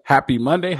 Happy Monday,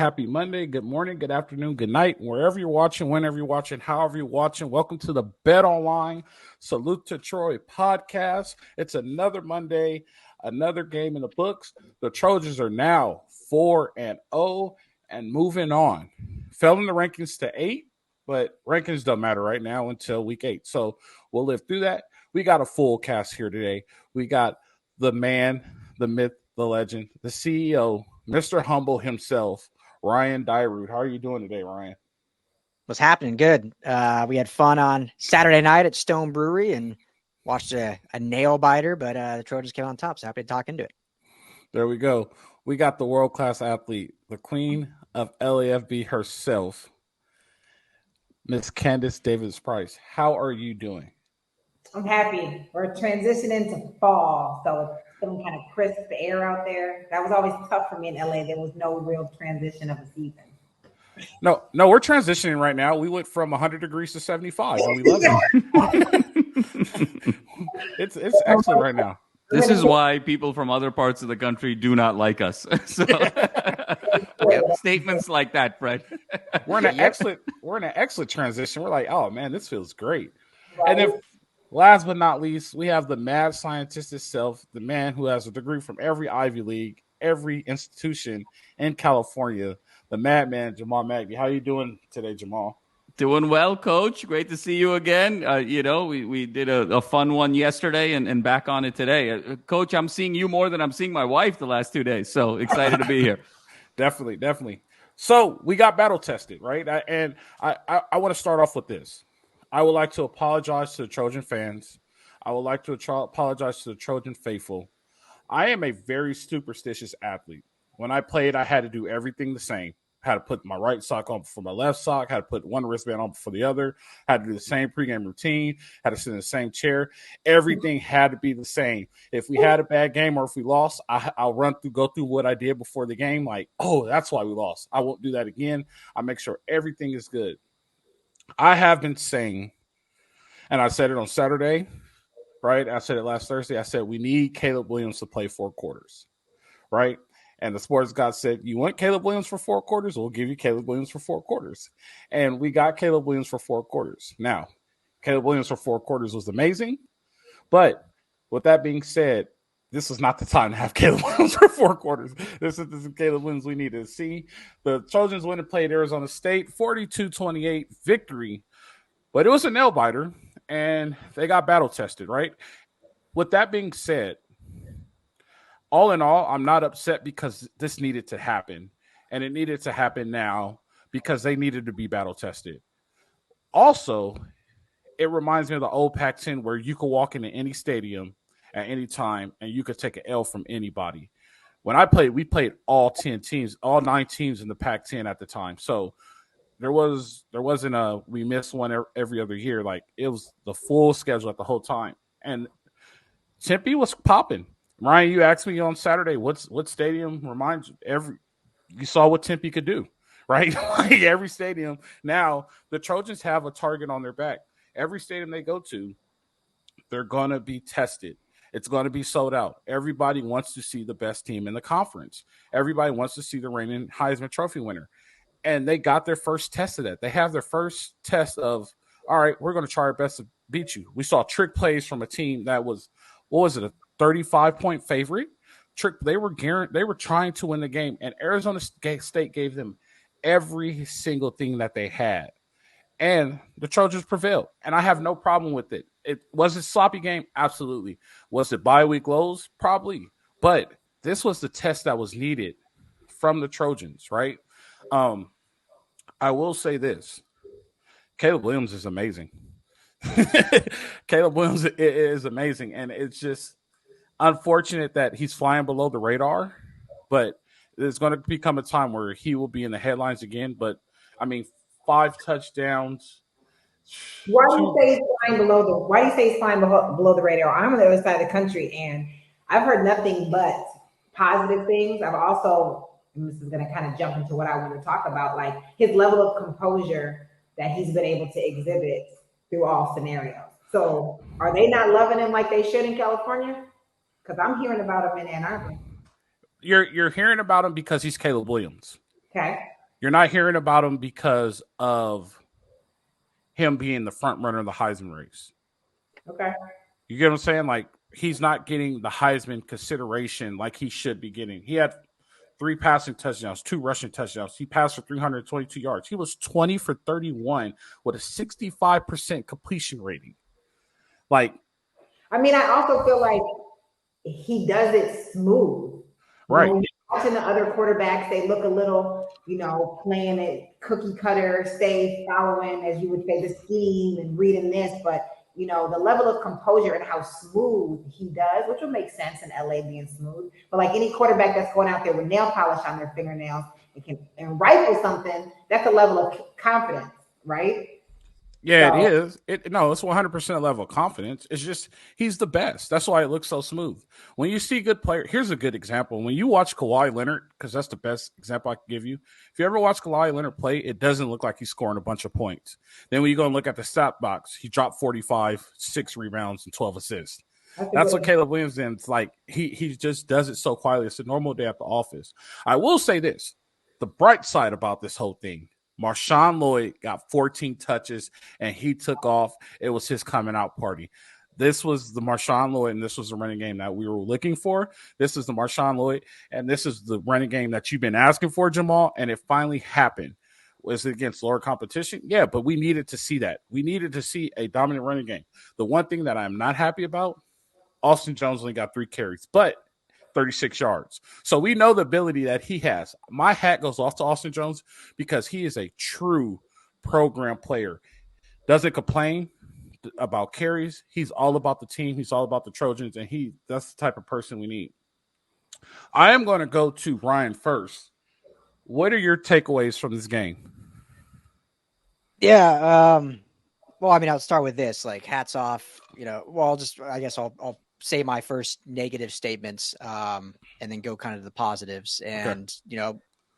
good morning, good afternoon, good night, wherever you're watching, whenever you're watching, however you're watching. Welcome to the Bet Online Salute to Troy podcast. It's another Monday, another game in the books. The Trojans are now 4-0 and moving on. Fell in the rankings to 8, but rankings don't matter right now until week 8. So we'll live through that. We got a full cast here today. We got the man, the myth, the legend, the CEO, Mr. Humble himself, Ryan Dyrud. How are you doing today, Ryan? What's happening? Good. We had fun on Saturday night at Stone Brewery and watched a nail biter, but the Trojans came on top, so happy to talk into it. There we go. We got the world-class athlete, the queen of LAFB herself, Miss Candace Davis-Price. How are you doing? I'm happy. We're transitioning to fall, so it's feeling kind of crisp, the air out there. That was always tough for me in LA. There was no real transition of a season. No, we're transitioning right now. We went from 100 degrees to 75, and we love it. It's excellent right now. This is why people from other parts of the country do not like us. So, statements like that, Fred. We're in an excellent transition. We're like, oh man, this feels great. Right. And then last but not least, we have the mad scientist itself, the man who has a degree from every Ivy League, every institution in California, the madman, Jamal Magby. How are you doing today, Jamal? Doing well, Coach. Great to see you again. We did a fun one yesterday and back on it today. Coach, I'm seeing you more than I'm seeing my wife the last 2 days, so excited to be here. Definitely. So we got battle tested, right? I want to start off with this. I would like to apologize to the Trojan fans. I would like to apologize to the Trojan faithful. I am a very superstitious athlete. When I played, I had to do everything the same. Had to put my right sock on before my left sock, had to put one wristband on before the other, had to do the same pregame routine, had to sit in the same chair. Everything had to be the same. If we had a bad game or if we lost, I'll go through what I did before the game. Like, oh, that's why we lost. I won't do that again. I make sure everything is good. I have been saying, and I said it on Saturday, right? I said it last Thursday. I said we need Caleb Williams to play 4 quarters, right? And the sports god said, you want Caleb Williams for 4 quarters? We'll give you Caleb Williams for 4 quarters. And we got Caleb Williams for 4 quarters. Now, Caleb Williams for 4 quarters was amazing. But with that being said, this is not the time to have Caleb Williams for 4 quarters. This is Caleb Williams we need to see. The Trojans went and played Arizona State, 42-28 victory. But it was a nail biter, and they got battle tested, right? With that being said, all in all, I'm not upset because this needed to happen, and it needed to happen now because they needed to be battle tested. Also, it reminds me of the old Pac-10 where you could walk into any stadium at any time and you could take an L from anybody. When I played, we played all 10 teams, all 9 teams in the Pac-10 at the time. So there wasn't a we missed one every other year. Like it was the full schedule at the whole time, and Tempe was popping. Ryan, you asked me on Saturday, what stadium reminds you? You saw what Tempe could do, right? Like every stadium. Now, the Trojans have a target on their back. Every stadium they go to, they're going to be tested. It's going to be sold out. Everybody wants to see the best team in the conference. Everybody wants to see the reigning Heisman Trophy winner. And they got their first test of that. They have their first test of, all right, we're going to try our best to beat you. We saw trick plays from a team that was, a 35-point favorite. They were trying to win the game, and Arizona State gave them every single thing that they had, and the Trojans prevailed. And I have no problem with it. Was it a sloppy game? Absolutely. Was it bye week lows? Probably. But this was the test that was needed from the Trojans, right? I will say this: Caleb Williams is amazing. Caleb Williams is amazing, and it's just unfortunate that he's flying below the radar, but there's going to become a time where he will be in the headlines again. But I mean, 5 touchdowns. Why do you say he's flying below the radar? I'm on the other side of the country, and I've heard nothing but positive things. I've also, and this is going to kind of jump into what I want to talk about, like his level of composure that he's been able to exhibit through all scenarios. So are they not loving him like they should in California? Because I'm hearing about him in Ann Arbor. you're hearing about him because he's Caleb Williams. Okay. You're not hearing about him because of him being the front runner of the Heisman race. Okay. You get what I'm saying? Like, he's not getting the Heisman consideration like he should be getting. He had 3 passing touchdowns, 2 rushing touchdowns. He passed for 322 yards. He was 20 for 31 with a 65% completion rating. Like, I mean, I also feel like he does it smooth. Right. You know, watching the other quarterbacks, they look a little, playing it cookie cutter, stay following, as you would say, the scheme and reading this. But, the level of composure and how smooth he does, which will make sense in LA being smooth. But like any quarterback that's going out there with nail polish on their fingernails and rifle something, that's a level of confidence, right? Yeah, it is. It's 100% level of confidence. It's just he's the best. That's why it looks so smooth. When you see good player, here's a good example. When you watch Kawhi Leonard, because that's the best example I can give you. If you ever watch Kawhi Leonard play, it doesn't look like he's scoring a bunch of points. Then when you go and look at the stat box, he dropped 45, 6 rebounds, and 12 assists. That's what Caleb Williams did. It's like he just does it so quietly. It's a normal day at the office. I will say this: the bright side about this whole thing. Marshawn Lloyd got 14 touches, and he took off. It was his coming out party. This was the Marshawn Lloyd, and this was the running game that we were looking for. This is the Marshawn Lloyd, and this is the running game that you've been asking for, Jamal, and it finally happened. Was it against lower competition? Yeah, but we needed to see that. We needed to see a dominant running game. The one thing that I'm not happy about, Austin Jones only got 3 carries, but 36 yards. So we know the ability that he has. My hat goes off to Austin Jones because he is a true program player. Doesn't complain about carries. He's all about the team. He's all about the Trojans, and that's the type of person we need. I am going to go to Ryan first. What are your takeaways from this game? Yeah. Well, I mean, I'll start with this. Like, hats off. I'll say my first negative statements and then go kind of the positives. And,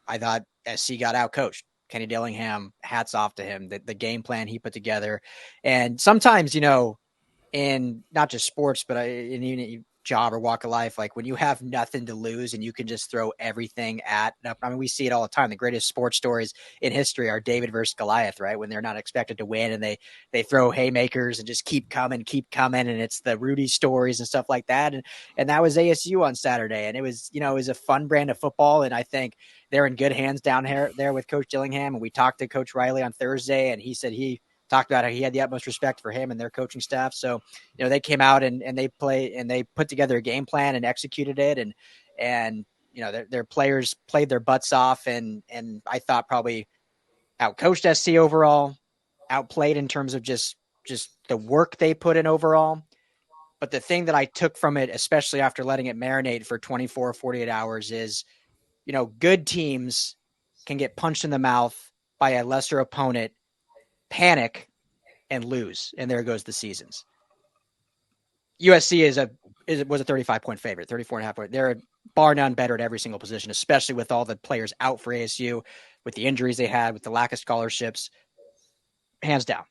I thought SC got out coached. Kenny Dillingham, hats off to him, the game plan he put together. And sometimes, in not just sports, but in even job or walk of life, like when you have nothing to lose and you can just throw everything we see it all the time. The greatest sports stories in history are David versus Goliath, right? When they're not expected to win and they throw haymakers and just keep coming. And it's the Rudy stories and stuff like that. And that was ASU on Saturday. And it was a fun brand of football. And I think they're in good hands down there with Coach Dillingham. And we talked to Coach Riley on Thursday, and he said he talked about how he had the utmost respect for him and their coaching staff. So, they came out and they put together a game plan and executed it. And their players played their butts off. And I thought probably outcoached SC overall, outplayed in terms of just the work they put in overall. But the thing that I took from it, especially after letting it marinate for 24, 48 hours is, good teams can get punched in the mouth by a lesser opponent, panic, and lose, and there goes the seasons. USC was a 35-point favorite, 34.5 point. They're bar none better at every single position, especially with all the players out for ASU, with the injuries they had, with the lack of scholarships, hands down.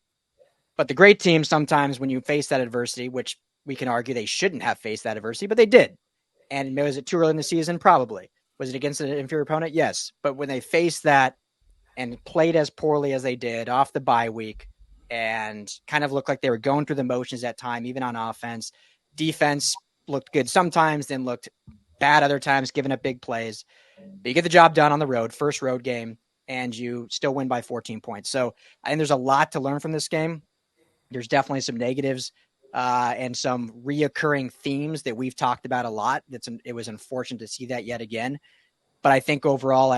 But the great teams, sometimes when you face that adversity, which we can argue they shouldn't have faced that adversity, but they did. And was it too early in the season? Probably. Was it against an inferior opponent? Yes. But when they faced that and played as poorly as they did off the bye week and kind of looked like they were going through the motions at time, even on offense, defense looked good sometimes, then looked bad other times, giving up big plays. But you get the job done on the road, first road game, and you still win by 14 points. So I think there's a lot to learn from this game. There's definitely some negatives and some reoccurring themes that we've talked about a lot. It was unfortunate to see that yet again. But I think overall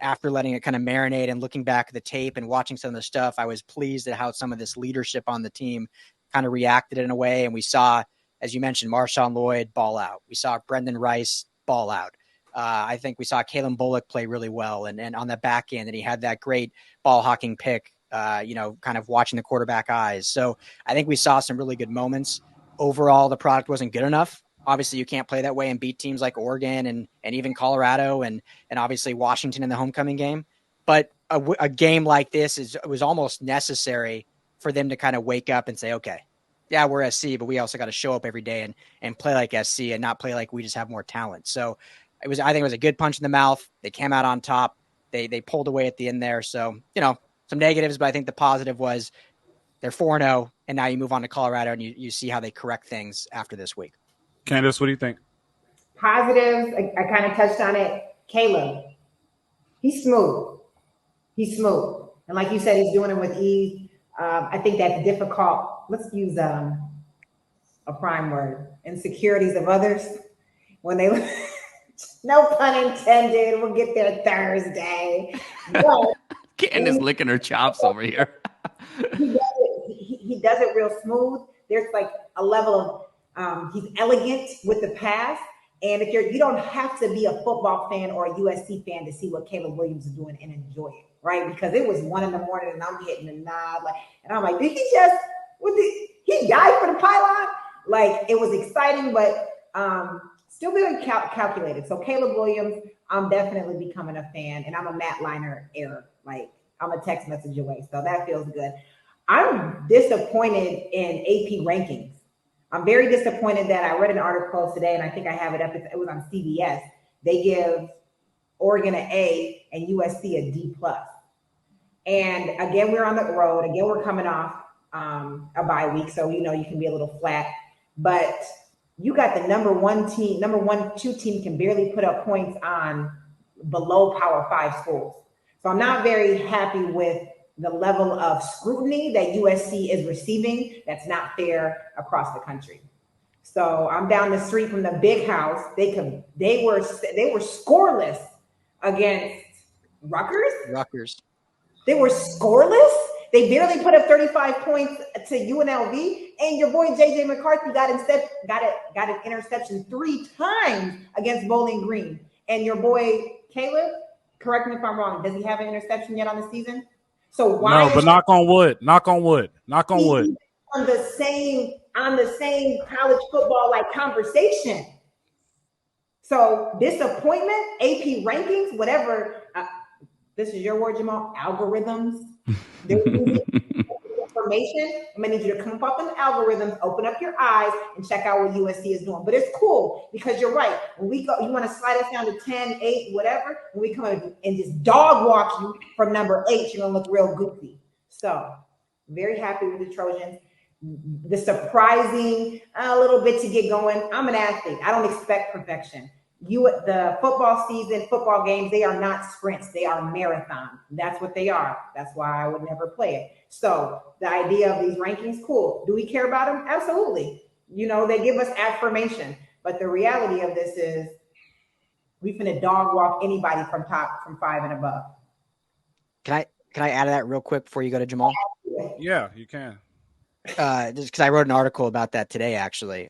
after letting it kind of marinate and looking back at the tape and watching some of the stuff, I was pleased at how some of this leadership on the team kind of reacted in a way. And we saw, as you mentioned, Marshawn Lloyd ball out. We saw Brenden Rice ball out. I think we saw Calen Bullock play really well. And on the back end, and he had that great ball hawking pick, kind of watching the quarterback eyes. So I think we saw some really good moments. Overall, the product wasn't good enough. Obviously, you can't play that way and beat teams like Oregon and even Colorado and obviously Washington in the homecoming game. But a game like this was almost necessary for them to kind of wake up and say, okay, yeah, we're SC, but we also got to show up every day and play like SC and not play like we just have more talent. So I think it was a good punch in the mouth. They came out on top. They pulled away at the end there. So, some negatives, but I think the positive was they're 4-0, and now you move on to Colorado and you see how they correct things after this week. Candace, what do you think? Positives, I kind of touched on it. Caleb, he's smooth. And like you said, he's doing it with ease. I think that's difficult. Let's use a prime word. Insecurities of others. When they, no pun intended, we'll get there Thursday. But Candace licking her chops over here. he does it real smooth. There's like a level of, he's elegant with the pass. And if you don't have to be a football fan or a USC fan to see what Caleb Williams is doing and enjoy it, right? Because it was 1 a.m. and I'm hitting the nod, and I'm like, did he died for the pylon? Like, it was exciting, but still very calculated. So Caleb Williams, I'm definitely becoming a fan, and I'm a Matt Liner error. Like, I'm a text message away, so that feels good. I'm disappointed in AP rankings. I'm very disappointed that I read an article today, and I think I have it up. It was on CBS. They give Oregon an A and USC a D+. And again, we're on the road. Again, we're coming off a bye week, so you can be a little flat. But you got the number 2 team can barely put up points on below Power 5 schools. So I'm not very happy with the level of scrutiny that USC is receiving. That's not fair across the country. So I'm down the street from the big house. They were scoreless against Rutgers. They were scoreless. They barely put up 35 points to UNLV, and your boy JJ McCarthy got an interception 3 times against Bowling Green. And your boy Caleb, correct me if I'm wrong, does he have an interception yet on the season? So why? No, but knock on wood. On the same college football like conversation. So disappointment, AP rankings, whatever. This is your word, Jamal. Algorithms. Information. I'm gonna need you to come up off them algorithms, open up your eyes, and check out what USC is doing. But it's cool because you're right. When we go, you want to slide us down to 10, 8, whatever. When we come in and just dog walk you from number 8, you're gonna look real goofy. So very happy with the Trojans. The surprising a little bit to get going. I'm an athlete. I don't expect perfection. The football season, football games, they are not sprints. They are marathons. That's what they are. That's why I would never play it. So the idea of these rankings, cool. Do we care about them? Absolutely. They give us affirmation. But the reality of this is we finna dog walk anybody from 5 and above. Can I add to that real quick before you go to Jamal? Yeah, you can. Just because I wrote an article about that today, actually.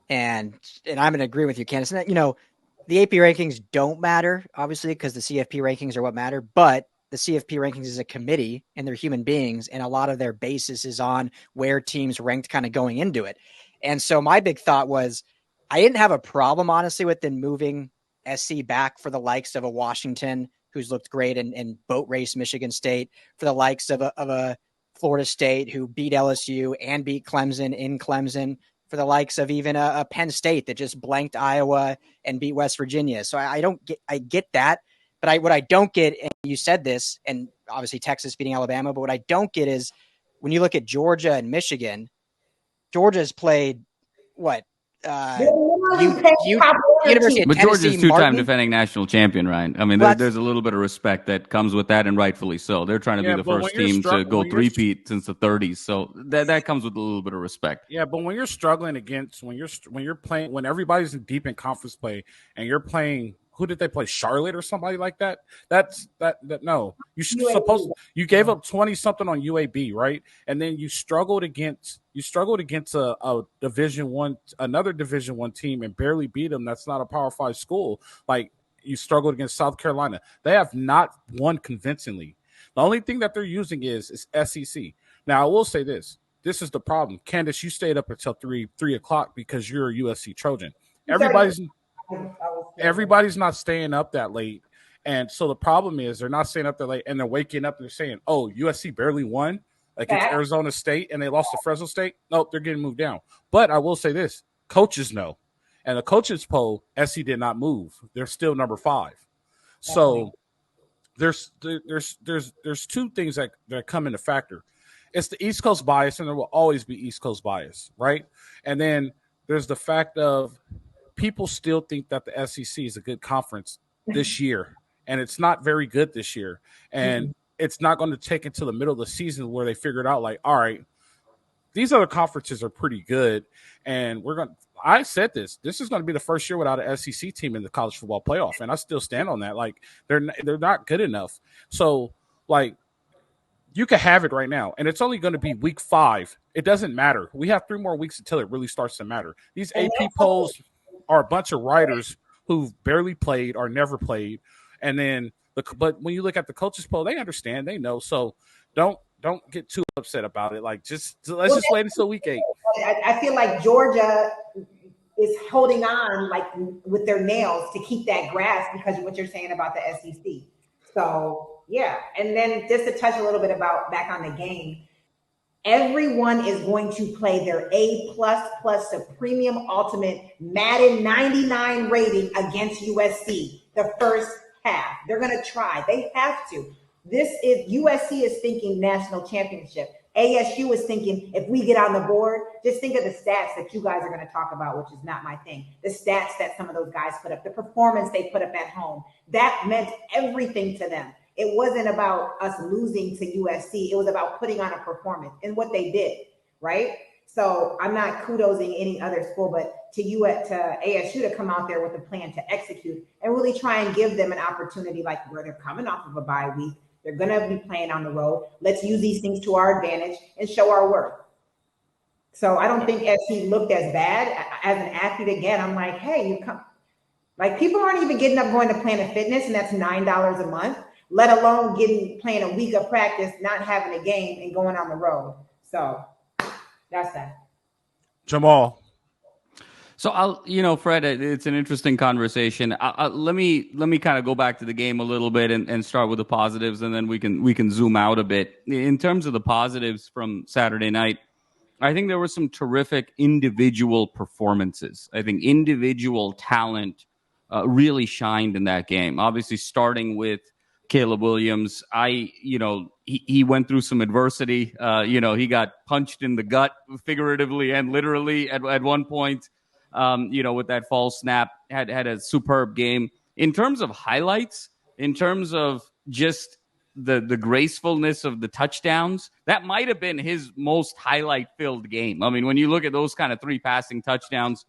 And I'm going to agree with you, Candace. The AP rankings don't matter, obviously, because the CFP rankings are what matter. But the CFP rankings is a committee, and they're human beings, and a lot of their basis is on where teams ranked kind of going into it. And so my big thought was I didn't have a problem, honestly, with them moving SC back for the likes of a Washington, who's looked great and boat race Michigan State, for the likes of a Florida State, who beat LSU and beat Clemson in Clemson, for the likes of even a Penn State that just blanked Iowa and beat West Virginia. So I get that, but what I don't get, and you said this, and obviously Texas beating Alabama, but what I don't get is when you look at Georgia and Michigan, Georgia's played what? University of but Georgia's Tennessee, two-time defending national champion, Ryan. I mean, there's a little bit of respect that comes with that, and rightfully so. They're trying to be the first team to go three-peat since the 30s, so that comes with a little bit of respect. Yeah, but when you're struggling against when you're playing when everybody's deep in conference play and you're playing. Who did they play? Charlotte or somebody like that? No. You gave up 20 something on UAB, right? And then you struggled against a another Division 1 team and barely beat them. That's not a Power 5 school. Like, you struggled against South Carolina. They have not won convincingly. The only thing that they're using is SEC. Now, I will say this. This is the problem. Candace, you stayed up until 3 o'clock because you're a USC Trojan. Everybody's not staying up that late. And so the problem is they're not staying up that late and they're waking up and they're saying, oh, USC barely won against Arizona State and they lost to Fresno State. Nope, they're getting moved down. But I will say this, coaches know. And the coaches poll, SC did not move. They're still number 5. So there's two things that come into factor. It's the East Coast bias, and there will always be East Coast bias, right? And then there's the fact of people still think that the SEC is a good conference this year, and it's not very good this year. And it's not going to take until the middle of the season where they figure it out, like, all right, these other conferences are pretty good, and I said this is going to be the first year without an SEC team in the college football playoff, and I still stand on that. Like, they're not good enough. So, like, you can have it right now, and it's only going to be week 5. It doesn't matter. We have 3 more weeks until it really starts to matter. These AP polls are a bunch of writers who've barely played or never played, and then but when you look at the coaches poll, they understand, they know. So don't get too upset about it. Like, let's just wait until week 8. I feel like Georgia is holding on like with their nails to keep that grasp because of what you're saying about the SEC. So. Yeah, and then just to touch a little bit about back on the game, everyone is going to play their A++ to premium ultimate Madden 99 rating against USC the first half. They're going to try. They have to. USC is thinking national championship. ASU is thinking if we get on the board, just think of the stats that you guys are going to talk about, which is not my thing. The stats that some of those guys put up, the performance they put up at home, that meant everything to them. It wasn't about us losing to USC. It was about putting on a performance and what they did, right? So I'm not kudosing any other school, but to ASU to come out there with a plan to execute and really try and give them an opportunity, like where they're coming off of a bye week. They're going to be playing on the road. Let's use these things to our advantage and show our worth. So I don't think SC looked as bad. As an athlete, again, I'm like, hey, you come. Like, people aren't even getting up going to Planet Fitness, and that's $9 a month. Let alone playing a week of practice, not having a game, and going on the road. So that's that. Jamal. So Fred, it's an interesting conversation. Let me kind of go back to the game a little bit and start with the positives, and then we can zoom out a bit. In terms of the positives from Saturday night, I think there were some terrific individual performances. I think individual talent really shined in that game. Obviously, starting with Caleb Williams, he went through some adversity. He got punched in the gut, figuratively and literally at one point. With that false snap, had a superb game. In terms of highlights, in terms of just the gracefulness of the touchdowns, that might have been his most highlight-filled game. I mean, when you look at those kind of 3 passing touchdowns,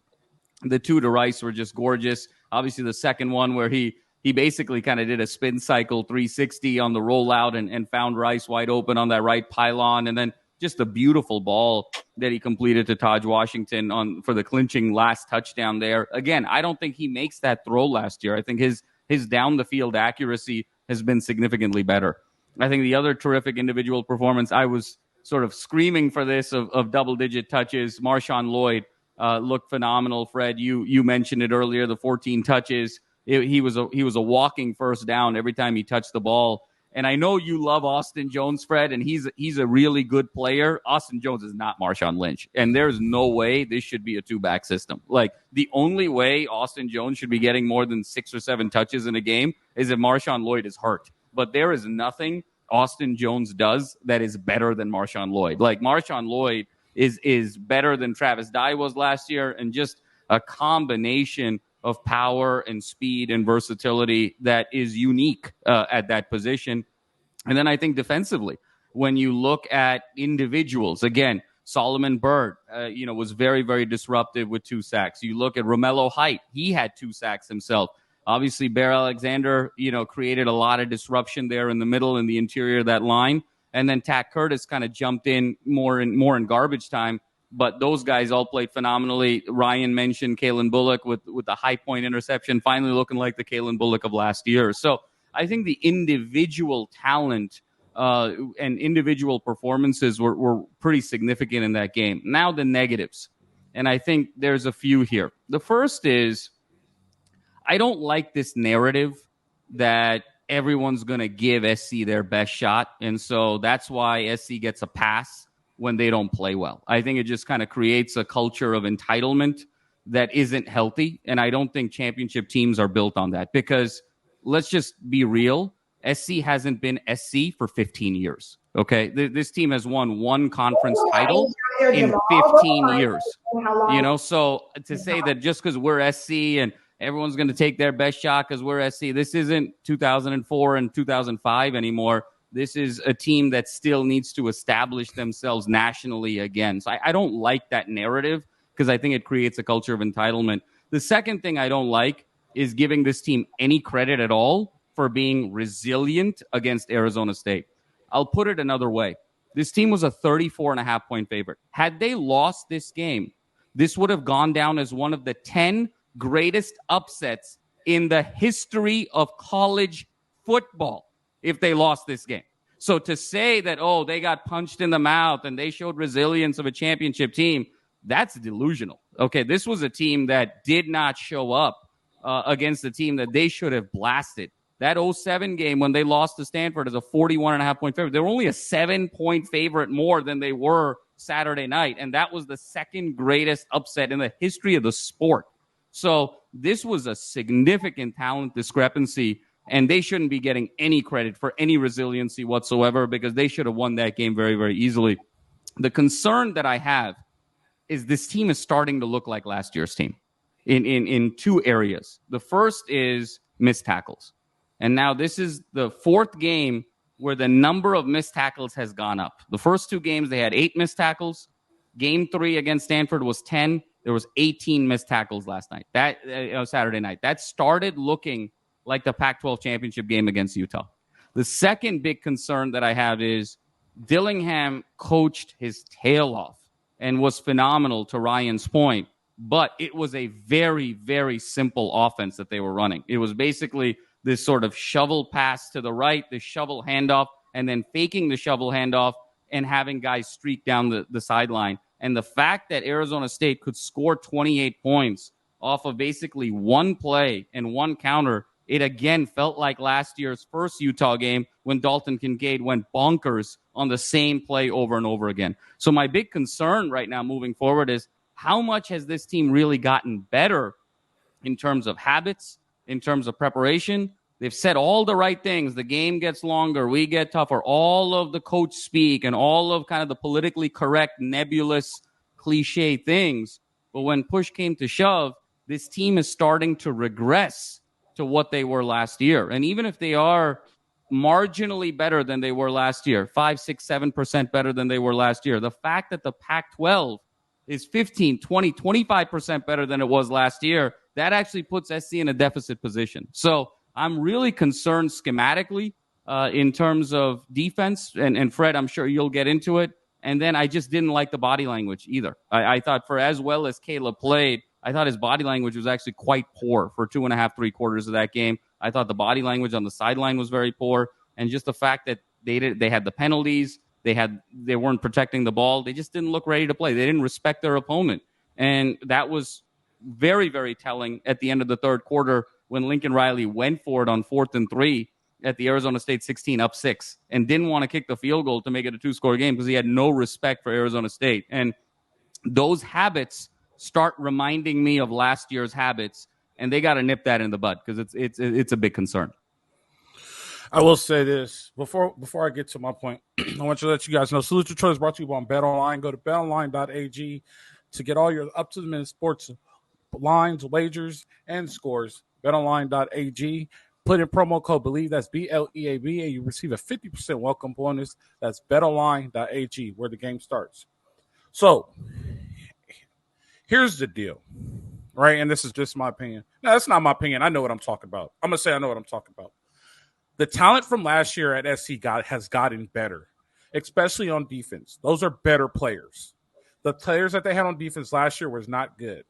the 2 to Rice were just gorgeous. Obviously, the second one where he basically kind of did a spin cycle 360 on the rollout and found Rice wide open on that right pylon. And then just a beautiful ball that he completed to Tahj Washington for the clinching last touchdown there. Again, I don't think he makes that throw last year. I think his down the field accuracy has been significantly better. I think the other terrific individual performance, I was sort of screaming for this of double-digit touches. Marshawn Lloyd looked phenomenal. Fred, you mentioned it earlier, the 14 touches. He was a walking first down every time he touched the ball. And I know you love Austin Jones, Fred, and he's a really good player. Austin Jones is not Marshawn Lynch, and there's no way this should be a 2-back system. Like, the only way Austin Jones should be getting more than 6 or 7 touches in a game is if Marshawn Lloyd is hurt. But there is nothing Austin Jones does that is better than Marshawn Lloyd. Like, Marshawn Lloyd is better than Travis Dye was last year, and just a combination of power and speed and versatility that is unique at that position. And then I think defensively, when you look at individuals, again, Solomon Byrd, was very, very disruptive with 2 sacks. You look at Romello Height, he had 2 sacks himself. Obviously, Bear Alexander, created a lot of disruption there in the middle and the interior of that line. And then Tack Curtis kind of jumped in more in garbage time. But those guys all played phenomenally. Ryan mentioned Calen Bullock with the high point interception, finally looking like the Calen Bullock of last year. So I think the individual talent and individual performances were pretty significant in that game. Now the negatives, and I think there's a few here. The first is I don't like this narrative that everyone's going to give SC their best shot, and so that's why SC gets a pass when they don't play well. I think it just kind of creates a culture of entitlement that isn't healthy. And I don't think championship teams are built on that, because let's just be real. SC hasn't been SC for 15 years. Okay. This team has won one conference title in 15 years. So to say that just because we're SC and everyone's going to take their best shot because we're SC, this isn't 2004 and 2005 anymore. This is a team that still needs to establish themselves nationally again. So I don't like that narrative, because I think it creates a culture of entitlement. The second thing I don't like is giving this team any credit at all for being resilient against Arizona State. I'll put it another way. This team was a 34.5-point favorite. Had they lost this game, this would have gone down as one of the 10 greatest upsets in the history of college football if they lost this game. So to say that, oh, they got punched in the mouth and they showed resilience of a championship team, that's delusional. Okay, this was a team that did not show up against a team that they should have blasted. That 07 game when they lost to Stanford as a 41.5-point favorite, they were only a 7-point favorite more than they were Saturday night, and that was the second greatest upset in the history of the sport. So this was a significant talent discrepancy, and they shouldn't be getting any credit for any resiliency whatsoever, because they should have won that game very, very easily. The concern that I have is this team is starting to look like last year's team in two areas. The first is missed tackles. And now this is the fourth game where the number of missed tackles has gone up. The first two games, they had 8 missed tackles. Game 3 against Stanford was 10. There was 18 missed tackles last night. Saturday night. That started looking like the Pac-12 championship game against Utah. The second big concern that I have is Dillingham coached his tail off and was phenomenal, to Ryan's point, but it was a very, very simple offense that they were running. It was basically this sort of shovel pass to the right, the shovel handoff, and then faking the shovel handoff and having guys streak down the sideline. And the fact that Arizona State could score 28 points off of basically one play and one counter, it again felt like last year's first Utah game when Dalton Kincaid went bonkers on the same play over and over again. So my big concern right now moving forward is how much has this team really gotten better in terms of habits, in terms of preparation? They've said all the right things. The game gets longer. We get tougher. All of the coach speak and all of kind of the politically correct, nebulous, cliche things. But when push came to shove, this team is starting to regress to what they were last year. And even if they are marginally better than they were last year, 5, 6, 7% better than they were last year, the fact that the Pac-12 is 15, 20, 25% better than it was last year, that actually puts SC in a deficit position. So I'm really concerned schematically in terms of defense. And Fred, I'm sure you'll get into it. And then I just didn't like the body language either. I thought for as well as Caleb played, I thought his body language was actually quite poor for 2.5, 3 quarters of that game. I thought the body language on the sideline was very poor. And just the fact that they had the penalties, they weren't protecting the ball. They just didn't look ready to play. They didn't respect their opponent. And that was very, very telling at the end of the third quarter when Lincoln Riley went for it on 4th and 3 at the Arizona State 16 up 6 and didn't want to kick the field goal to make it a 2-score game because he had no respect for Arizona State. And those habits start reminding me of last year's habits, and they got to nip that in the bud because it's a big concern. I will say this before I get to my point. I want to let you guys know Salute to Troy is brought to you on BetOnline. Go to betonline.ag to get all your up-to-the-minute sports lines, wagers, and scores. BetOnline.ag. Put in promo code BELIEVE, that's BLEAV, and you receive a 50% welcome bonus. That's BetOnline.ag, where the game starts. So, here's the deal, right? And this is just my opinion. No, that's not my opinion. I know what I'm talking about. I'm going to say I know what I'm talking about. The talent from last year at SC has gotten better, especially on defense. Those are better players. The players that they had on defense last year was not good.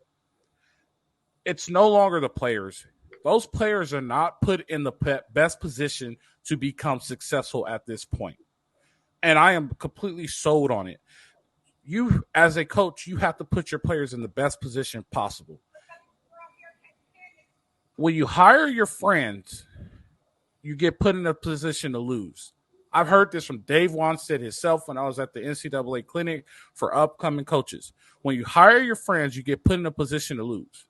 It's no longer the players. Those players are not put in the best position to become successful at this point. And I am completely sold on it. You, as a coach, you have to put your players in the best position possible. When you hire your friends, you get put in a position to lose. I've heard this from Dave Wanstead himself when I was at the NCAA clinic for upcoming coaches. When you hire your friends, you get put in a position to lose.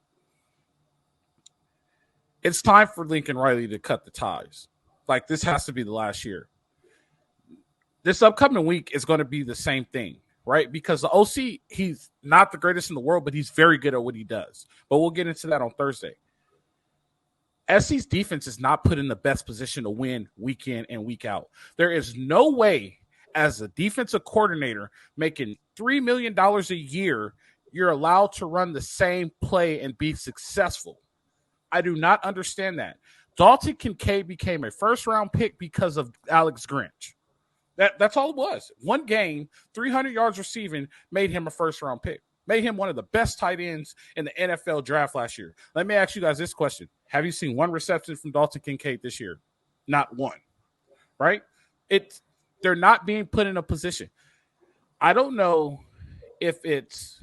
It's time for Lincoln Riley to cut the ties. Like, this has to be the last year. This upcoming week is going to be the same thing, right? Because the OC, he's not the greatest in the world, but he's very good at what he does. But we'll get into that on Thursday. SC's defense is not put in the best position to win week in and week out. There is no way, as a defensive coordinator making $3 million a year, you're allowed to run the same play and be successful. I do not understand that. Dalton Kincaid became a first-round pick because of Alex Grinch. That's all it was. One game, 300 yards receiving, made him a first-round pick. Made him one of the best tight ends in the NFL draft last year. Let me ask you guys this question. Have you seen one reception from Dalton Kincaid this year? Not one, right? They're not being put in a position. I don't know if it's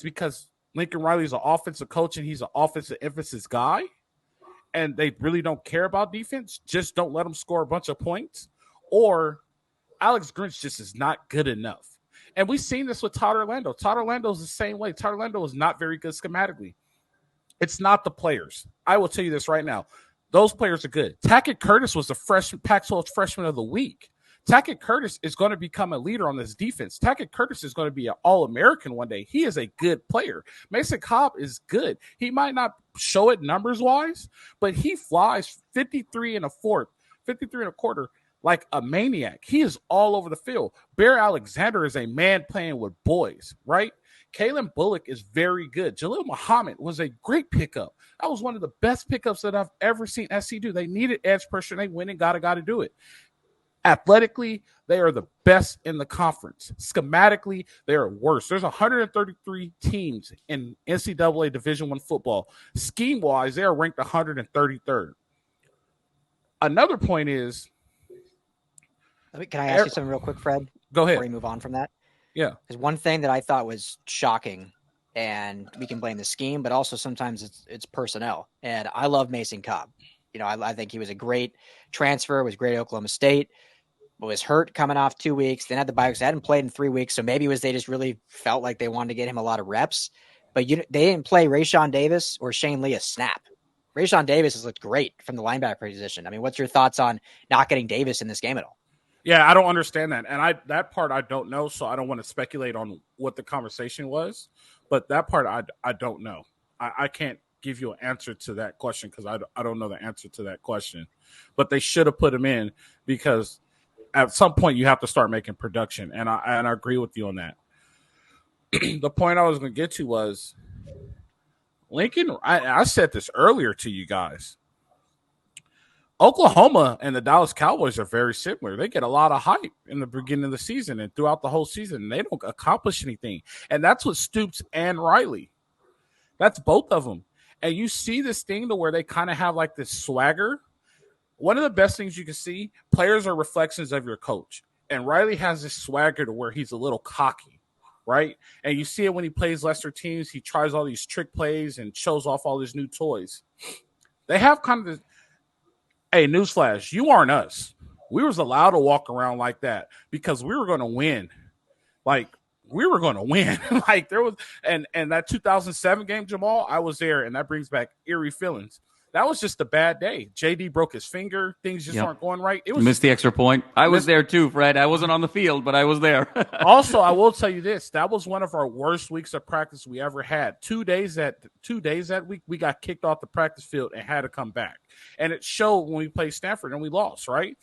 because Lincoln Riley's an offensive coach and he's an offensive emphasis guy, and they really don't care about defense. Just don't let them score a bunch of points. Or Alex Grinch just is not good enough. And we've seen this with Todd Orlando. Todd Orlando is the same way. Todd Orlando is not very good schematically. It's not the players. I will tell you this right now. Those players are good. Tackett Curtis was the Pac-12 freshman of the week. Tackett Curtis is going to become a leader on this defense. Tackett Curtis is going to be an All-American one day. He is a good player. Mason Cobb is good. He might not show it numbers-wise, but he flies 53 and a quarter like a maniac. He is all over the field. Bear Alexander is a man playing with boys, right? Calen Bullock is very good. Jalil Muhammad was a great pickup. That was one of the best pickups that I've ever seen SC do. They needed edge pressure, and they went and got to do it. Athletically, they are the best in the conference. Schematically, they are worse. There's 133 teams in NCAA Division I football. Scheme-wise, they are ranked 133rd. Another point is, can I ask you something real quick, Fred? Go ahead. Before we move on from that? Yeah. Because one thing that I thought was shocking, and we can blame the scheme, but also sometimes it's personnel. And I love Mason Cobb. You know, I think he was a great transfer, was great at Oklahoma State, but was hurt coming off 2 weeks. Then had the bye weeks. They hadn't played in 3 weeks, so maybe it was they just really felt like they wanted to get him a lot of reps. But they didn't play Rayshawn Davis or Shane Lee a snap. Rayshawn Davis has looked great from the linebacker position. I mean, what's your thoughts on not getting Davis in this game at all? Yeah, I don't understand that. And that part I don't know, so I don't want to speculate on what the conversation was. But that part I don't know. I can't give you an answer to that question because I don't know the answer to that question. But they should have put him in because at some point you have to start making production. And I agree with you on that. The point I was going to get to was Lincoln, I said this earlier to you guys. Oklahoma and the Dallas Cowboys are very similar. They get a lot of hype in the beginning of the season and throughout the whole season. And they don't accomplish anything. And that's what Stoops and Riley. That's both of them. And you see this thing to where they kind of have like this swagger. One of the best things you can see, players are reflections of your coach. And Riley has this swagger to where he's a little cocky, right? And you see it when he plays lesser teams. He tries all these trick plays and shows off all his new toys. They have kind of this. Hey, newsflash, you aren't us. We was allowed to walk around like that because we were going to win. Like, we were going to win. Like, there was – and that 2007 game, Jamal, I was there, and that brings back eerie feelings. That was just a bad day. JD broke his finger. Things just aren't going right. It was missed the extra point. I was there too, Fred. I wasn't on the field, but I was there. Also, I will tell you this. That was one of our worst weeks of practice we ever had. 2 days that week, we got kicked off the practice field and had to come back. And it showed when we played Stanford and we lost, right?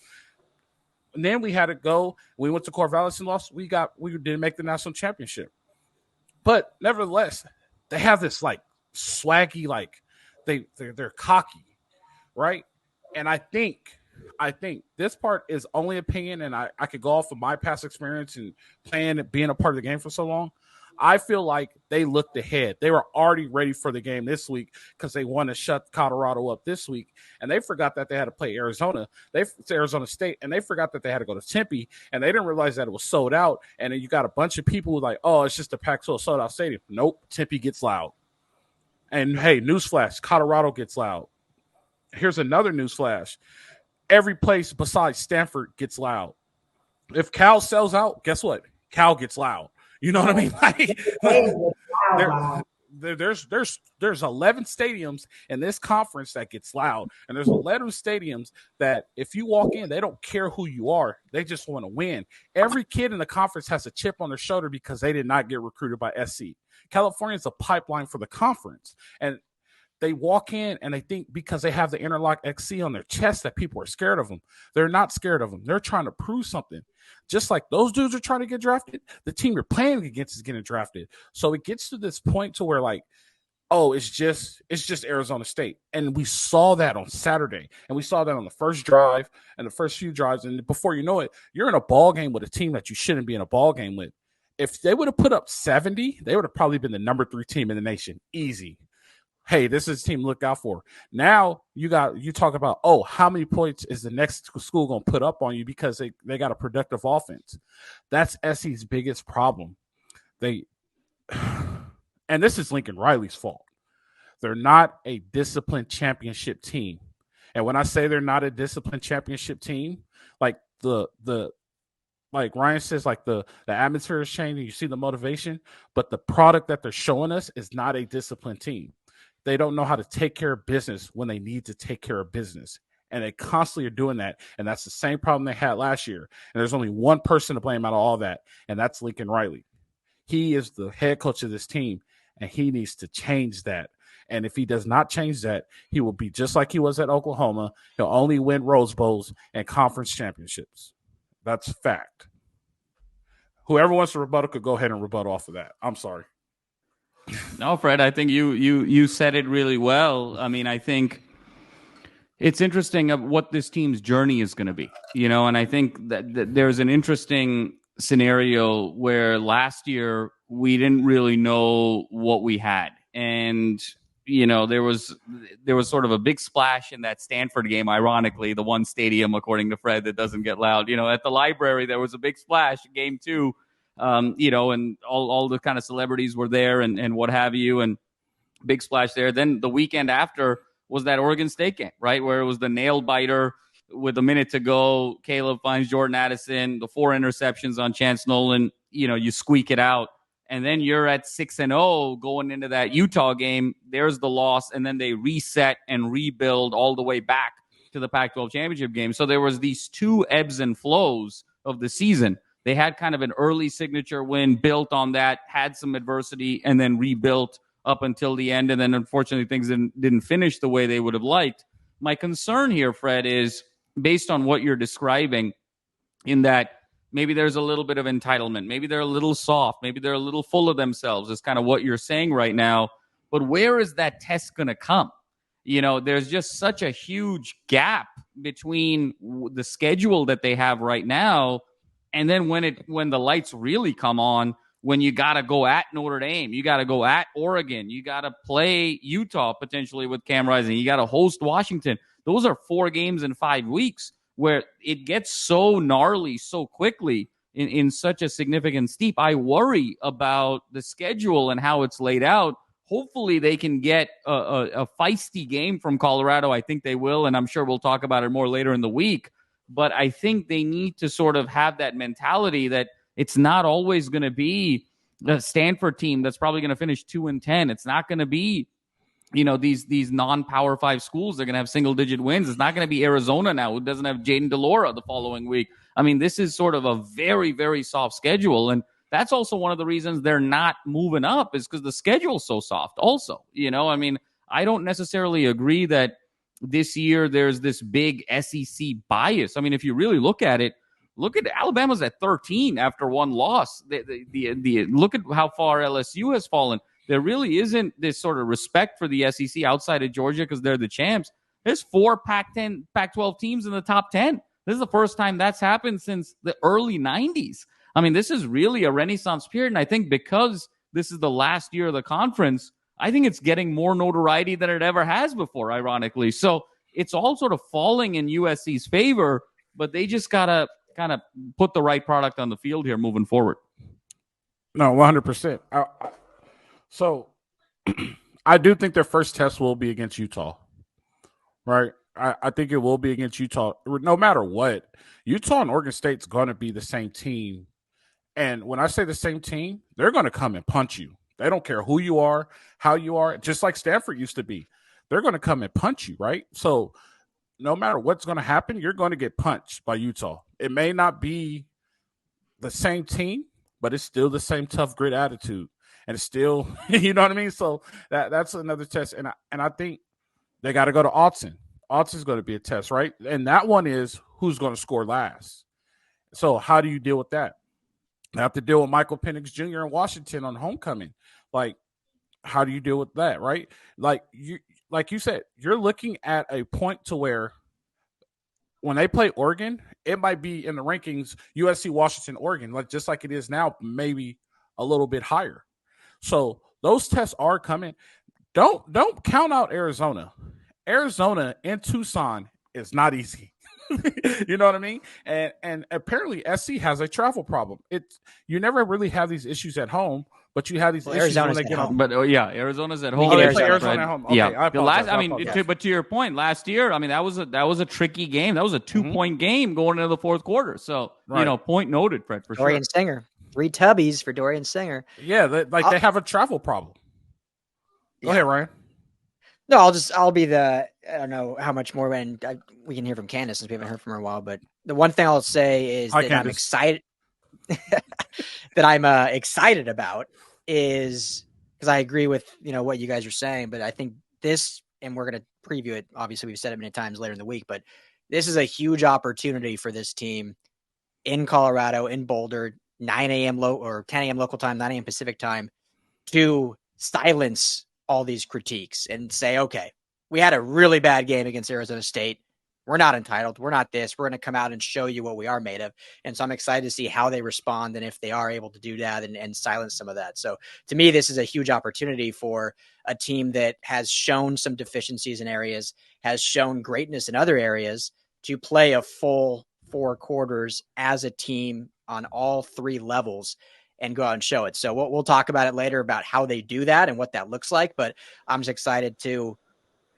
And then we had to go. We went to Corvallis and lost. We didn't make the national championship. But nevertheless, they have this like swaggy, like they're cocky, right? And I think this part is only opinion, and I could go off of my past experience and playing and being a part of the game for so long. I feel like they looked ahead. They were already ready for the game this week because they want to shut Colorado up this week. And they forgot that they had to play Arizona. Arizona State, and they forgot that they had to go to Tempe, and they didn't realize that it was sold out. And then you got a bunch of people who like, oh, it's just a Pac-12 sold out stadium. Nope, Tempe gets loud. And hey, newsflash, Colorado gets loud. Here's another newsflash. every place besides Stanford gets loud. If Cal sells out, guess what? Cal gets loud. You know what I mean? There's 11 stadiums in this conference that gets loud, and there's 11 stadiums that if you walk in, they don't care who you are. They just want to win. Every kid in the conference has a chip on their shoulder because they did not get recruited by SC. California is a pipeline for the conference, and they walk in and they think because they have the Interlock XC on their chest that people are scared of them. They're not scared of them. They're trying to prove something. Just like those dudes are trying to get drafted, the team you're playing against is getting drafted. So it gets to this point to where like, oh, it's just Arizona State. And we saw that on Saturday. And we saw that on the first drive and the first few drives. And before you know it, you're in a ball game with a team that you shouldn't be in a ball game with. If they would have put up 70, they would have probably been the number 3 team in the nation. Easy. Hey, this is a team to look out for. Now you talk about, oh, how many points is the next school going to put up on you because they got a productive offense. That's SC's biggest problem. And this is Lincoln Riley's fault. They're not a disciplined championship team. And when I say they're not a disciplined championship team, like like Ryan says, like the atmosphere is changing, you see the motivation, but the product that they're showing us is not a disciplined team. They don't know how to take care of business when they need to take care of business. And they constantly are doing that. And that's the same problem they had last year. And there's only one person to blame out of all that, and that's Lincoln Riley. He is the head coach of this team, and he needs to change that. And if he does not change that, he will be just like he was at Oklahoma. He'll only win Rose Bowls and conference championships. That's fact. Whoever wants to rebuttal could go ahead and rebuttal off of that. I'm sorry. No, Fred, I think you said it really well. I mean, I think it's interesting of what this team's journey is going to be, and I think that there's an interesting scenario where last year we didn't really know what we had. And, there was sort of a big splash in that Stanford game, ironically, the one stadium, according to Fred, that doesn't get loud. At the library, there was a big splash, game 2. And all the kind of celebrities were there and what have you, and big splash there. Then the weekend after was that Oregon State game, right, where it was the nail biter with a minute to go. Caleb finds Jordan Addison, the 4 interceptions on Chance Nolan. You squeak it out, and then you're at 6-0 going into that Utah game. There's the loss, and then they reset and rebuild all the way back to the Pac-12 championship game. So there was these 2 ebbs and flows of the season. They had kind of an early signature win, built on that, had some adversity, and then rebuilt up until the end. And then, unfortunately, things didn't finish the way they would have liked. My concern here, Fred, is based on what you're describing, in that maybe there's a little bit of entitlement. Maybe they're a little soft. Maybe they're a little full of themselves, is kind of what you're saying right now. But where is that test going to come? There's just such a huge gap between the schedule that they have right now, and then when the lights really come on, when you got to go at Notre Dame, you got to go at Oregon, you got to play Utah potentially with Cam Rising, you got to host Washington. Those are 4 games in 5 weeks where it gets so gnarly so quickly in such a significant steep. I worry about the schedule and how it's laid out. Hopefully they can get a feisty game from Colorado. I think they will, and I'm sure we'll talk about it more later in the week. But I think they need to sort of have that mentality that it's not always going to be the Stanford team that's probably going to finish 2-10. It's not going to be, these non-Power 5 schools. They're going to have single-digit wins. It's not going to be Arizona now, who doesn't have Jaden DeLaura the following week. I mean, this is sort of a very, very soft schedule. And that's also one of the reasons they're not moving up, is because the schedule's so soft also. I don't necessarily agree that this year there's this big SEC bias. I mean, if you really look at it, look at Alabama's at 13 after one loss. Look at how far LSU has fallen. There really isn't this sort of respect for the SEC outside of Georgia because they're the champs. There's 4 Pac-10, Pac-12 teams in the top 10. This is the first time that's happened since the early 90s. I mean, this is really a renaissance period. And I think because this is the last year of the conference, I think it's getting more notoriety than it ever has before, ironically. So it's all sort of falling in USC's favor, but they just got to kind of put the right product on the field here moving forward. No, 100%. So I do think their first test will be against Utah, right? I think it will be against Utah. No matter what, Utah and Oregon State's going to be the same team. And when I say the same team, they're going to come and punch you. They don't care who you are, how you are, just like Stanford used to be. They're going to come and punch you, right? So no matter what's going to happen, you're going to get punched by Utah. It may not be the same team, but it's still the same tough grit attitude. And it's still, you know what I mean? So that's another test. And I think they got to go to Austin. Austin's going to be a test, right? And that one is who's going to score last. So how do you deal with that? I have to deal with Michael Penix Jr. in Washington on homecoming. Like, how do you deal with that, right? Like you said, you're looking at a point to where when they play Oregon, it might be in the rankings USC, Washington, Oregon, like just like it is now, maybe a little bit higher. So those tests are coming. Don't count out Arizona. Arizona in Tucson is not easy. You know what I mean? And apparently SC has a travel problem. You never really have these issues at home, but you have these issues Arizona's when they get home. home. But Arizona's at home. Oh, they Arizona, play Arizona right? at home. Okay, Yeah. I apologize. But to your point, last year, I mean, that was a tricky game. That was a 2-point game going into the fourth quarter. So point noted, Fred, for Dorian sure. Singer, 3 tubbies for Dorian Singer. Yeah, they have a travel problem. Go ahead, Ryan. No, I'll be I don't know how much more we can hear from Candace since we haven't heard from her in a while, but the one thing I'll say is that I'm excited that I'm excited about is because I agree with, what you guys are saying, but I think this, and we're going to preview it. Obviously we've said it many times later in the week, but this is a huge opportunity for this team in Colorado, in Boulder, 9 a.m. or 10 a.m. local time, 9 a.m. Pacific time, to silence all these critiques and say, okay, we had a really bad game against Arizona State. We're not entitled. We're not this. We're going to come out and show you what we are made of. And so I'm excited to see how they respond and if they are able to do that and silence some of that. So to me, this is a huge opportunity for a team that has shown some deficiencies in areas, has shown greatness in other areas, to play a full 4 quarters as a team on all 3 levels and go out and show it. So we'll talk about it later about how they do that and what that looks like. But I'm just excited to,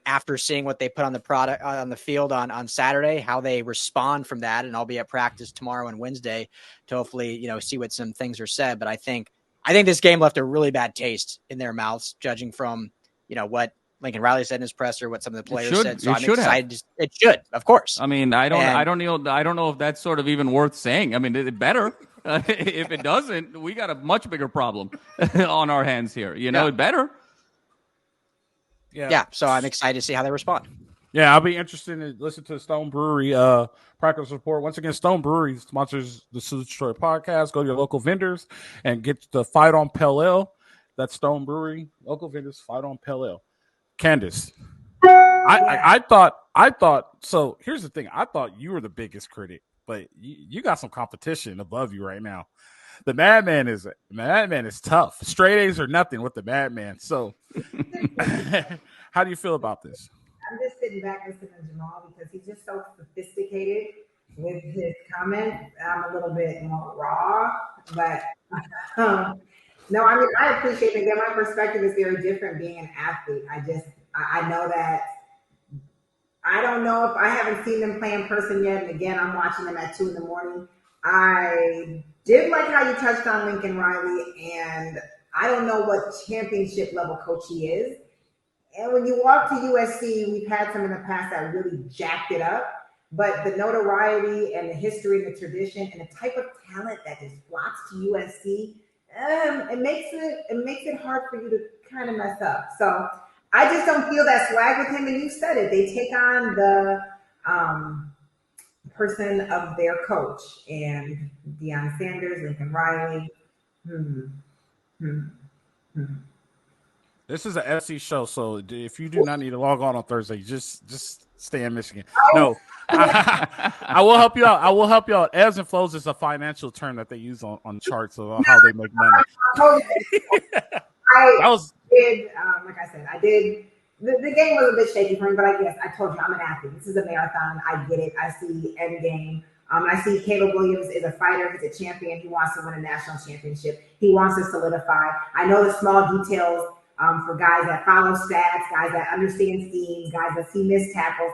after seeing what they put on the field on Saturday, how they respond from that. And I'll be at practice tomorrow and Wednesday to hopefully, see what some things are said. But I think this game left a really bad taste in their mouths, judging from, what Lincoln Riley said in his presser, what some of the players said. So I'm excited. It should, of course. I mean, I don't know if that's sort of even worth saying. I mean, it better. If it doesn't, we got a much bigger problem on our hands here. It better. Yeah. So I'm excited to see how they respond. Yeah, I'll be interested to listen to the Stone Brewery practice report. Once again, Stone Brewery sponsors the South Detroit podcast. Go to your local vendors and get the Fight on Pale Ale. That's Stone Brewery. Local vendors, Fight on Pale Ale. Candace, I thought. So here's the thing. I thought you were the biggest critic, but you got some competition above you right now. The Madman is tough. Straight A's are nothing with the Madman. So, how do you feel about this? I'm just sitting back listening to Jamal because he's just so sophisticated with his comments. I'm a little bit more raw, but no, I mean, I appreciate it. Again, my perspective is very different being an athlete. I know that. I don't know if I haven't seen them play in person yet. And again, I'm watching them at 2 a.m. I did like how you touched on Lincoln Riley, and I don't know what championship level coach he is. And when you walk to USC, we've had some in the past that really jacked it up. But the notoriety and the history and the tradition and the type of talent that just flocks to USC, it makes it hard for you to kind of mess up. So I just don't feel that swag with him. And you said it. They take on the person of their coach. And Deion Sanders, Lincoln Riley. This is an SC show, so if you do not need to log on Thursday, just stay in Michigan. No, I will help you out. I will help you out. Ebbs and flows is a financial term that they use on charts of how they make money. Like I said, I did. The game was a bit shaky for me, but I guess I told you I'm an athlete. This is a marathon. I get it. I see end game. I see Caleb Williams is a fighter. He's a champion. He wants to win a national championship. He wants to solidify. I know the small details for guys that follow stats, guys that understand schemes, guys that see missed tackles.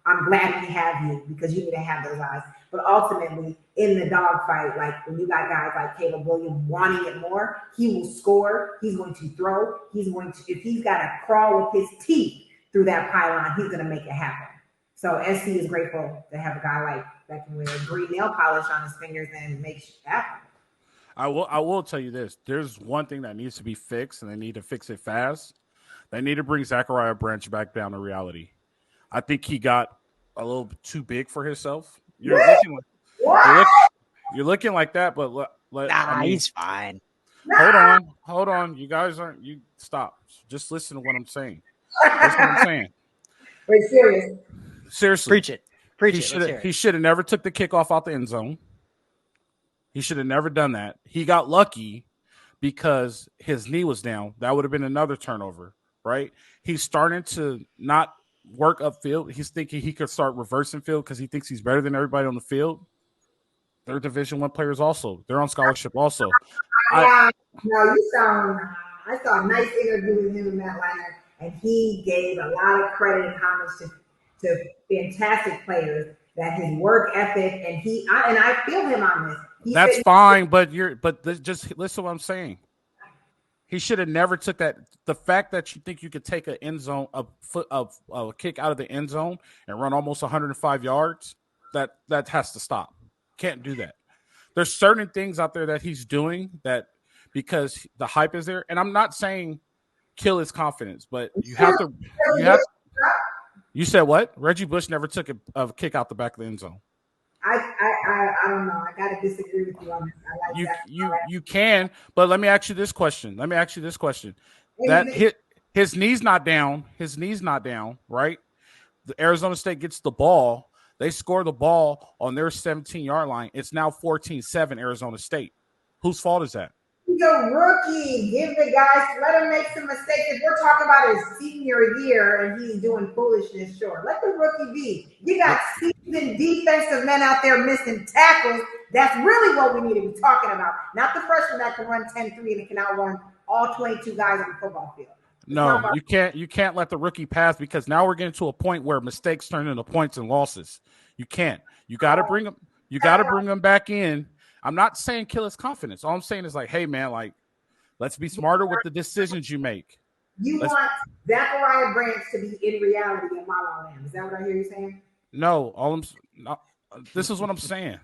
I'm glad we have you because you need to have those eyes. But ultimately, in the dogfight, like when you got guys like Caleb Williams wanting it more, he will score. He's going to throw. He's going to, if he's got to crawl with his teeth through that pylon, he's going to make it happen. So SC is grateful to have a guy like that can wear green nail polish on his fingers and make shit happen. I will tell you this. There's one thing that needs to be fixed, and they need to fix it fast. They need to bring Zachariah Branch back down to reality. I think he got a little too big for himself. You're looking like that, but he's fine. Hold on. You guys aren't. You stop. Just listen to what I'm saying. That's what I'm saying. Wait, seriously. Preach it. He should have never took the kickoff out the end zone. He should have never done that. He got lucky because his knee was down. That would have been another turnover, right? He's starting to not work upfield. He's thinking he could start reversing field because he thinks he's better than everybody on the field. They're Division I players also. They're on scholarship also. I saw a nice interview with him in that liner, and he gave a lot of credit and homage to fantastic players that his work ethic and I feel him on this. That's fine, but just listen to what I'm saying. He should have never took that. The fact that you think you could take an end zone, a kick out of the end zone and run almost 105 yards, that has to stop. Can't do that. There's certain things out there that he's doing that because the hype is there. And I'm not saying kill his confidence, but you have to. You said what? Reggie Bush never took a kick out the back of the end zone. I don't know. I gotta disagree with you on this. I like you can, but let me ask you this question. That his knee's not down. His knee's not down, right? The Arizona State gets the ball. They score the ball on their 17-yard line. It's now 14-7 Arizona State. Whose fault is that? He's a rookie. Give the guys, let him make some mistakes. If we're talking about his senior year and he's doing foolishness, sure. Let the rookie be. You got seasoned defensive men out there missing tackles. That's really what we need to be talking about. Not the freshman that can run 10-3 and can outrun all 22 guys on the football field. No, you can't let the rookie pass because now we're getting to a point where mistakes turn into points and losses. You can't. You got to bring them. You got to bring them back in. I'm not saying kill his confidence. All I'm saying is like, hey man, like, let's be smarter with the decisions you make. Want Zachariah Branch to be in reality in La La Land. Is that what I hear you saying? No, this is what I'm saying.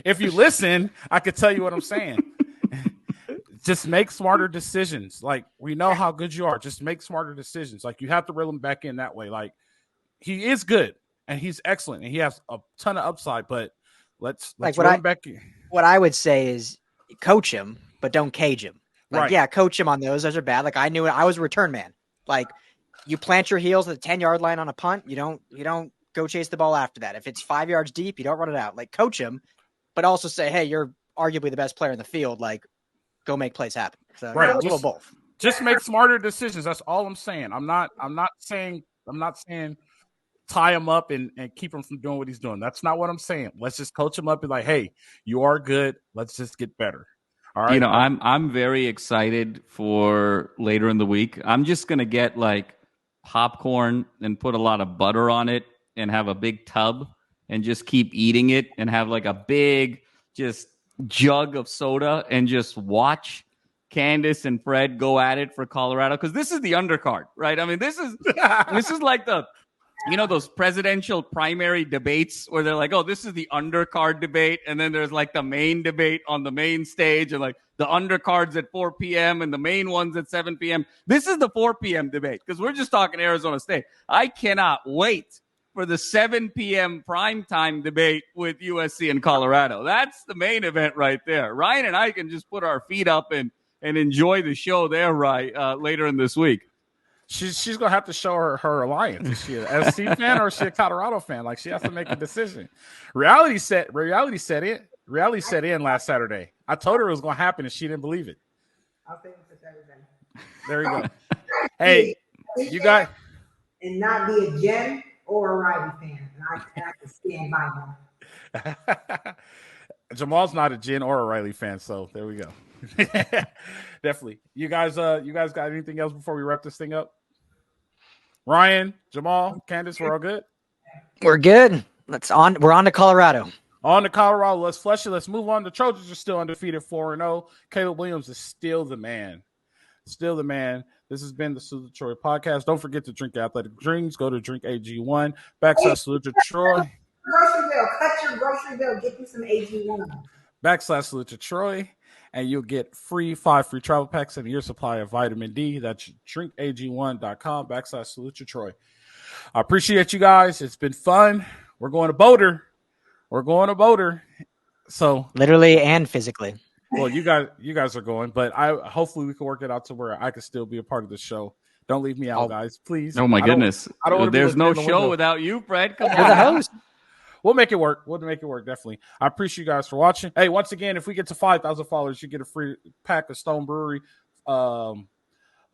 If you listen, I could tell you what I'm saying. Just make smarter decisions. Like, we know how good you are. Just make smarter decisions. Like, you have to reel him back in that way. Like, he is good and he's excellent and he has a ton of upside, but let's reel him back in. What I would say is coach him, but don't cage him. Like, right. Yeah, coach him on those. Those are bad. Like, I knew it. I was a return man. Like, you plant your heels at the 10-yard line on a punt. You don't go chase the ball after that. If it's 5 yards deep, you don't run it out. Like, coach him, but also say, hey, you're arguably the best player in the field. Like, go make plays happen. So right. A little both. Just make smarter decisions. That's all I'm saying. I'm not saying tie him up and keep him from doing what he's doing. That's not what I'm saying. Let's just coach him up and like, hey, you are good. Let's just get better. All right. I'm very excited for later in the week. I'm just gonna get like popcorn and put a lot of butter on it and have a big tub and just keep eating it and have like a big just jug of soda and just watch Candace and Fred go at it for Colorado, because this is the undercard, right? I mean, this is like the, those presidential primary debates where they're like, oh, this is the undercard debate, and then there's like the main debate on the main stage, and like the undercards at 4 p.m. and the main ones at 7 p.m. This is the 4 p.m. debate because we're just talking Arizona State. I cannot wait for the 7 p.m. primetime debate with USC and Colorado. That's the main event right there. Ryan and I can just put our feet up and enjoy the show there, right, later in this week. She's gonna have to show her alliance. Is she an SC fan or is she a Colorado fan? Like, she has to make a decision. Reality set in last Saturday. I told her it was gonna happen and she didn't believe it. I'll say it for Saturday. There you go. Hey, you got and not be a Jen or a Riley fan. And I can stand by them. Jamal's not a Jen or a Riley fan, so there we go. Definitely. You guys got anything else before we wrap this thing up? Ryan, Jamal, Candace, we're all good? We're good. We're on to Colorado. On to Colorado. Let's flesh it. Let's move on. The Trojans are still undefeated 4-0. Caleb Williams is still the man. Still the man. This has been the Salute to Troy podcast. Don't forget to drink athletic drinks. Go to Drink AG1. Salute to Troy. Grocery bill. Cut your grocery bill. Get you some AG1. Salute to Troy. And you'll get 5 free travel packs and a year supply of vitamin D. That's drinkag1.com /salute to Troy. I appreciate you guys. It's been fun. We're going to Boulder. So literally and physically. Well, you guys are going, but hopefully we can work it out to where I can still be a part of the show. Don't leave me out, guys, please. Oh my goodness! I don't There's no show without you, Fred. Come on, the host. We'll make it work. Definitely. I appreciate you guys for watching. Hey, once again, if we get to 5,000 followers, you get a free pack of Stone Brewery, Fight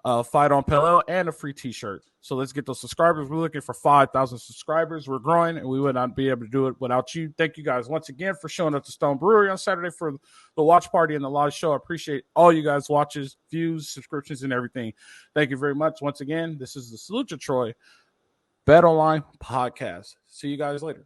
on Pale Ale, and a free T-shirt. So let's get those subscribers. We're looking for 5,000 subscribers. We're growing, and we would not be able to do it without you. Thank you guys once again for showing up to Stone Brewery on Saturday for the watch party and the live show. I appreciate all you guys' watches, views, subscriptions, and everything. Thank you very much. Once again, this is the Salute to Troy Bet Online podcast. See you guys later.